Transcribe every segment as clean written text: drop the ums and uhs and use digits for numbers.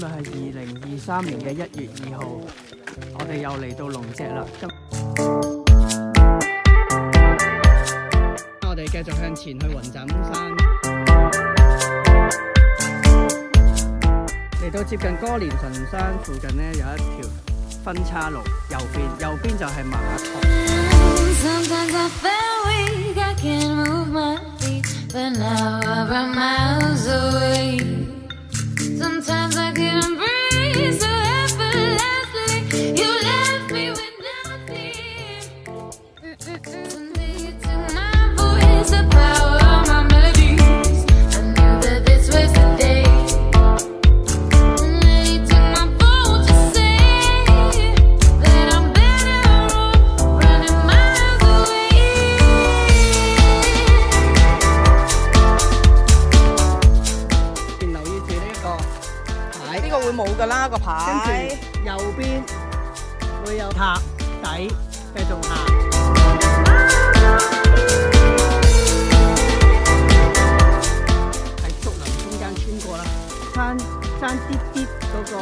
今日係2023年嘅1月2號，我哋又嚟到龍脊啦。我哋繼續向前去雲斬山，嚟到接近歌連臣山附近呢，有一條分岔路，右邊就係馬塘。Sometimes I couldn't breathe so effortlessly. You left me with nothing. Someday you took my voice, the power of my melodies. I knew that this was the day. And then you took my phone to say that I'm better off running miles away. 留意住呢個牌，呢個會冇㗎啦個牌。跟住右邊會有塔底，繼續行。喺竹林中間穿過啦，爭啲嗰個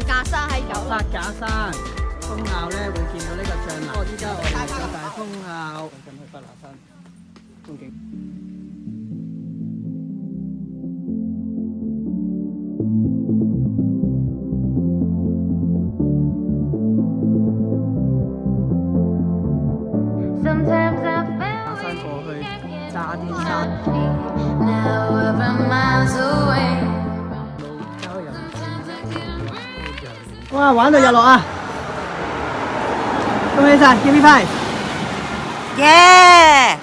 假山喺九八架山風坳咧，會見到呢個象欄。依家我哋嚟到大風坳，咁去北拿山風景。Sometimes I 爬山過去渣甸山， now we're miles away. 冇郊遊哇！玩到日落啊！恭喜晒 ，Give me five！耶！